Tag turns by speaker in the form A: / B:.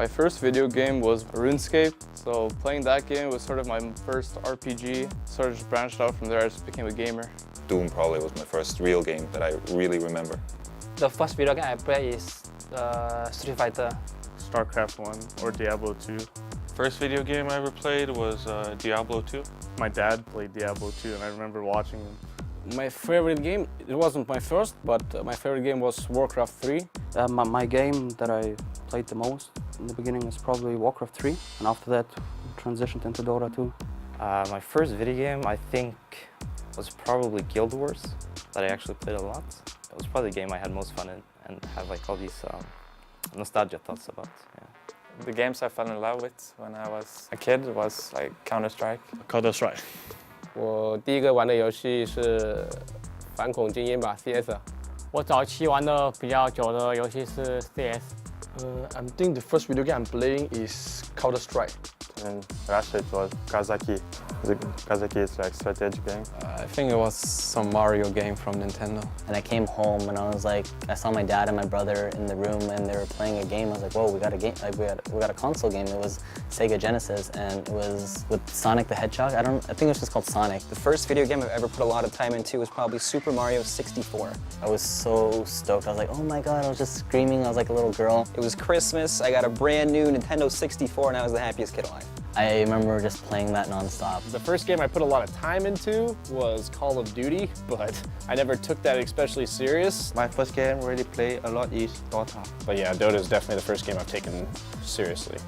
A: My first video game was Runescape, so playing that game was sort of my first RPG. Sort of just branched out from there, I just became a gamer.
B: Doom probably was my first real game that I really remember.
C: The first video game I played is Street Fighter.
D: StarCraft 1 or Diablo 2.
E: First video game I ever played was Diablo 2.
D: My dad played Diablo 2 and I remember watching him.
F: My favorite game, it wasn't my first, but my favorite game was Warcraft 3.
G: My game that I played the most in the beginning is probably Warcraft 3, and after that transitioned into Dota 2.
H: My first video game, I think, was probably Guild Wars, that I actually played a lot. It was probably the game I had most fun in and have like all these nostalgia thoughts about. Yeah.
I: The games I fell in love with when I was a kid was like Counter-Strike.
D: Counter-Strike.
J: 我第一个玩的游戏是反恐精英吧 ，CS。
C: 我早期玩的比较久的游戏是 CS。I
K: think the first video game I'm playing is Counter-Strike.
I: And last it was Kazaki. Kazaki is like strategy game.
A: I think it was some Mario game from Nintendo.
L: And I came home and I was like, I saw my dad and my brother in the room and they were playing a game. I was like, whoa, we got a game, like we got a console game. It was Sega Genesis and it was with Sonic the Hedgehog. I think it was just called Sonic.
M: The first video game I've ever put a lot of time into was probably Super Mario 64.
L: I was so stoked. I was like, oh my God, I was just screaming. I was like a little girl.
M: It was Christmas. I got a brand new Nintendo 64 and I was the happiest kid alive.
L: I remember just playing that nonstop.
J: The first game I put a lot of time into was Call of Duty, but I never took that especially serious.
N: My first game I really played a lot is Dota.
J: But yeah, Dota is definitely the first game I've taken seriously.